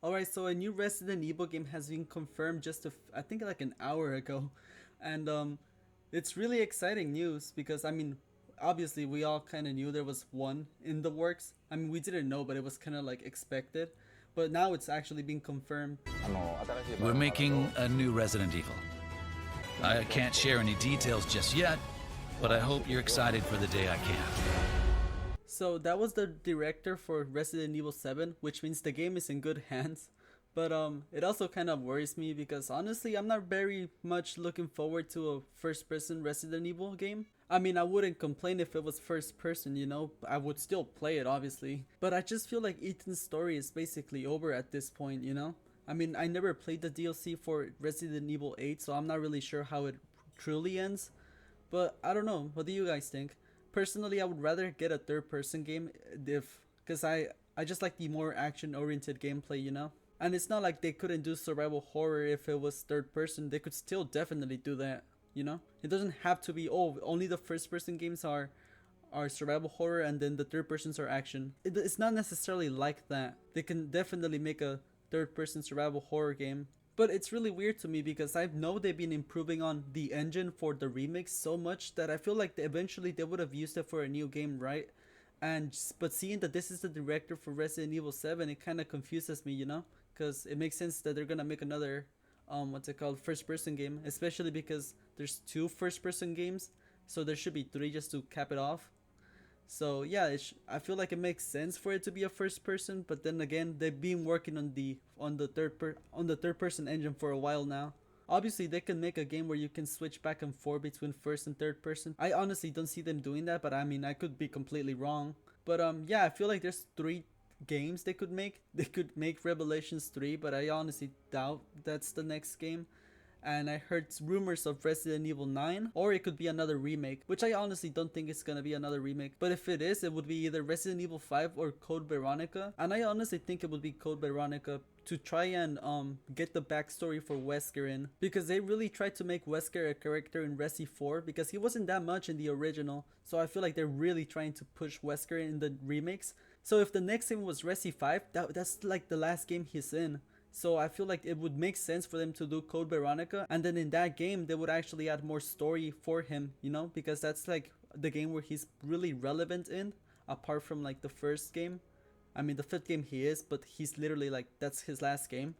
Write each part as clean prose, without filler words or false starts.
Alright, so a new Resident Evil game has been confirmed just I think like an hour ago. And it's really exciting news because I mean, obviously we all kind of knew there was one in the works. I mean, we didn't know, but it was kind of like expected. But now it's actually been confirmed. We're making a new Resident Evil. I can't share any details just yet, but I hope you're excited for the day I can. So that was the director for Resident Evil 7, which means the game is in good hands. But it also kind of worries me because honestly, I'm not very much looking forward to a first-person Resident Evil game. I mean, I wouldn't complain if it was first person, you know, I would still play it obviously. But I just feel like Ethan's story is basically over at this point, you know? I mean, I never played the DLC for Resident Evil 8, so I'm not really sure how it truly ends. But I don't know, what do you guys think? Personally, I would rather get a third person game because I just like the more action oriented gameplay, you know? And it's not like they couldn't do survival horror if it was third person. They could still definitely do that, you know? It doesn't have to be, oh, only the first person games are survival horror and then the third persons are action. It's not necessarily like that. They can definitely make a third person survival horror game. But it's really weird to me because I know they've been improving on the engine for the remix so much that I feel like eventually they would have used it for a new game, right? But seeing that this is the director for Resident Evil 7, it kind of confuses me, you know? Because it makes sense that they're gonna make another what's it called, first person game, especially because there's two first person games, so there should be three just to cap it off. So yeah, I feel like it makes sense for it to be a first person, but then again, they've been working on the third person engine for a while now. Obviously, they can make a game where you can switch back and forth between first and third person. I honestly don't see them doing that, but I mean, I could be completely wrong. But yeah, I feel like there's three games they could make. They could make Revelations 3, but I honestly doubt that's the next game. And I heard rumors of Resident Evil 9, or it could be another remake, which I honestly don't think it's gonna be another remake. But if it is, it would be either Resident Evil 5 or Code Veronica, and I honestly think it would be Code Veronica to try and get the backstory for Wesker in, because they really tried to make Wesker a character in Resi 4 because he wasn't that much in the original. So I feel like they're really trying to push Wesker in the remakes. So if the next game was Resi 5, that's like the last game he's in. So I feel like it would make sense for them to do Code Veronica, and then in that game they would actually add more story for him, you know, because that's like the game where he's really relevant in, apart from like the first game. I mean, the fifth game he is, but he's literally like, that's his last game.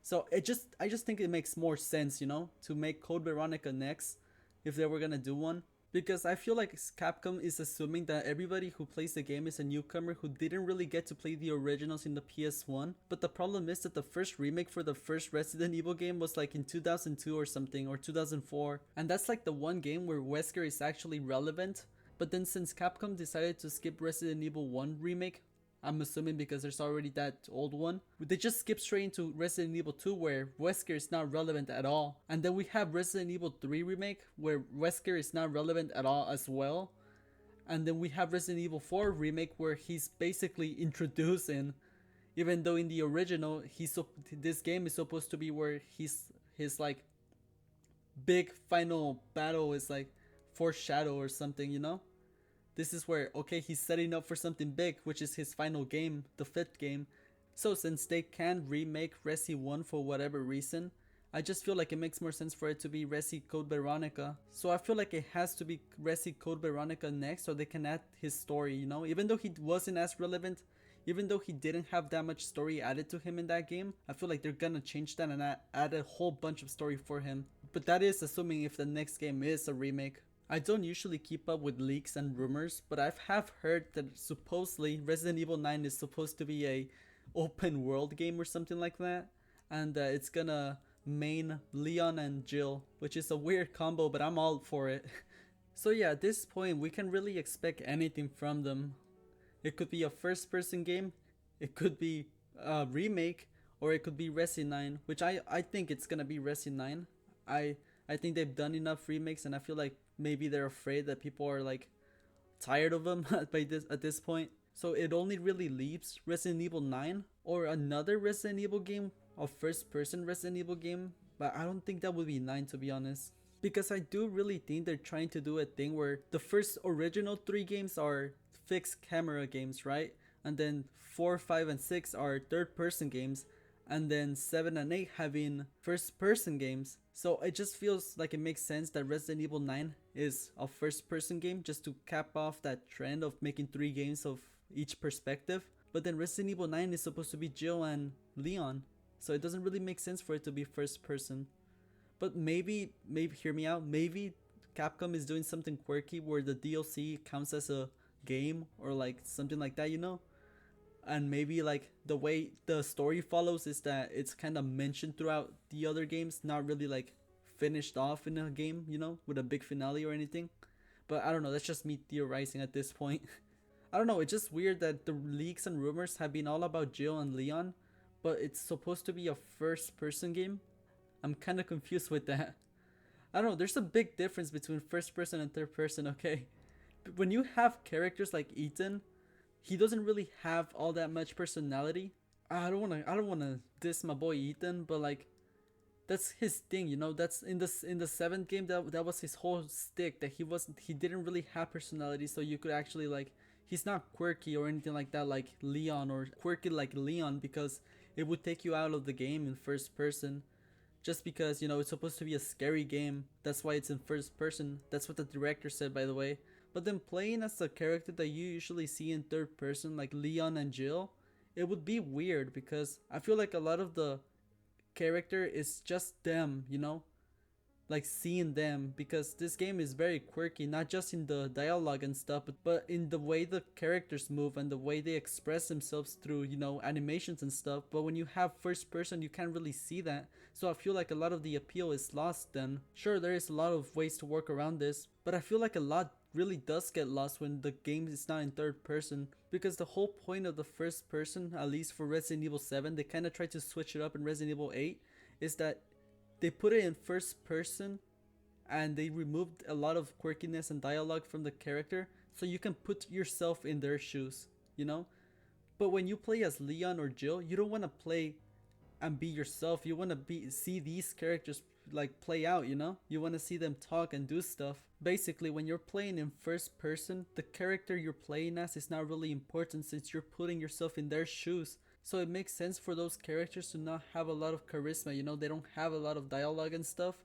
So I just think it makes more sense, you know, to make Code Veronica next if they were gonna do one. Because I feel like Capcom is assuming that everybody who plays the game is a newcomer who didn't really get to play the originals in the PS1. But the problem is that the first remake for the first Resident Evil game was like in 2002 or something, or 2004. And that's like the one game where Wesker is actually relevant. But then since Capcom decided to skip Resident Evil 1 remake, I'm assuming because there's already that old one, they just skip straight into Resident Evil 2 where Wesker is not relevant at all. And then we have Resident Evil 3 remake where Wesker is not relevant at all as well. And then we have Resident Evil 4 remake where he's basically introducing, even though in the original this game is supposed to be where his like big final battle is like foreshadow or something, you know? This is where, okay, he's setting up for something big, which is his final game, the fifth game. So since they can't remake Resi 1 for whatever reason, I just feel like it makes more sense for it to be Resi Code Veronica. So I feel like it has to be Resi Code Veronica next so they can add his story, you know? Even though he wasn't as relevant, even though he didn't have that much story added to him in that game, I feel like they're gonna change that and add a whole bunch of story for him. But that is assuming if the next game is a remake. I don't usually keep up with leaks and rumors, but I have heard that supposedly Resident Evil 9 is supposed to be a open world game or something like that, and it's gonna main Leon and Jill, which is a weird combo, but I'm all for it. So yeah, at this point we can really expect anything from them. It could be a first person game, it could be a remake, or it could be Resi 9, which I think it's gonna be Resi 9. I think they've done enough remakes, and I feel like maybe they're afraid that people are like tired of them at this point. So it only really leaves Resident Evil 9 or another Resident Evil game, a first person Resident Evil game, but I don't think that would be 9 to be honest. Because I do really think they're trying to do a thing where the first original 3 games are fixed camera games, right? And then 4, 5, and 6 are third person games. and then 7 and 8 having first person games. So it just feels like it makes sense that Resident Evil 9 is a first person game just to cap off that trend of making 3 games of each perspective. But then Resident Evil 9 is supposed to be Jill and Leon, so it doesn't really make sense for it to be first person. But maybe hear me out, maybe Capcom is doing something quirky where the DLC counts as a game or like something like that, you know? And maybe like the way the story follows is that it's kind of mentioned throughout the other games, not really like finished off in a game, you know, with a big finale or anything. But I don't know, that's just me theorizing at this point. I don't know, it's just weird that the leaks and rumors have been all about Jill and Leon, but it's supposed to be a first person game. I'm kind of confused with that. I don't know, there's a big difference between first person and third person, okay? But when you have characters like Ethan, he doesn't really have all that much personality. I don't wanna diss my boy Ethan, but like that's his thing, you know. That's in the seventh game, that was his whole stick, that he didn't really have personality, so you could actually like, he's not quirky or anything like that like Leon, or quirky like Leon, because it would take you out of the game in first person. Just because, you know, it's supposed to be a scary game, that's why it's in first person. That's what the director said, by the way. But then playing as a character that you usually see in third person, like Leon and Jill, it would be weird because I feel like a lot of the character is just them, you know? Like seeing them, because this game is very quirky, not just in the dialogue and stuff, but in the way the characters move and the way they express themselves through, you know, animations and stuff. But when you have first person, you can't really see that, so I feel like a lot of the appeal is lost then. Sure, there is a lot of ways to work around this, but I feel like a lot really does get lost when the game is not in third person, because the whole point of the first person, at least for Resident Evil 7, they kind of tried to switch it up in Resident Evil 8, is that they put it in first person and they removed a lot of quirkiness and dialogue from the character, so you can put yourself in their shoes, you know? But when you play as Leon or Jill, you don't want to play and be yourself. You want to see these characters like play out, you know? You want to see them talk and do stuff. Basically, when you're playing in first person, the character you're playing as is not really important, since you're putting yourself in their shoes. So it makes sense for those characters to not have a lot of charisma, you know? They don't have a lot of dialogue and stuff,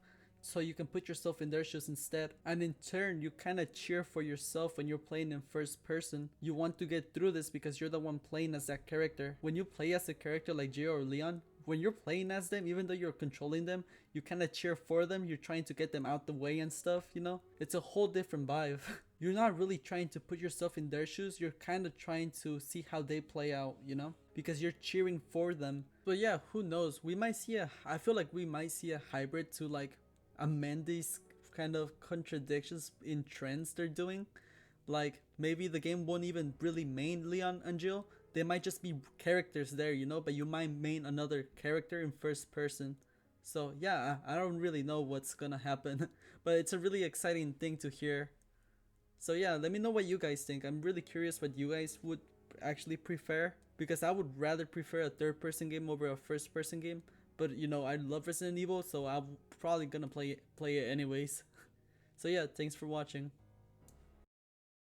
so you can put yourself in their shoes instead. And in turn, you kind of cheer for yourself when you're playing in first person. You want to get through this because you're the one playing as that character. When you play as a character like Jill or Leon, when you're playing as them, even though you're controlling them, you kind of cheer for them. You're trying to get them out the way and stuff, you know? It's a whole different vibe. You're not really trying to put yourself in their shoes. You're kind of trying to see how they play out, you know? Because you're cheering for them. But yeah, who knows? I feel like we might see a hybrid to like amend these kind of contradictions in trends they're doing. Like maybe the game won't even really main Leon and Jill. They might just be characters there, you know, but you might main another character in first person. So yeah, I don't really know what's gonna happen, but it's a really exciting thing to hear. So yeah, let me know what you guys think. I'm really curious what you guys would actually prefer, because I would rather prefer a third person game over a first person game. But you know, I love Resident Evil, so I'm probably gonna play it anyways. So yeah, thanks for watching.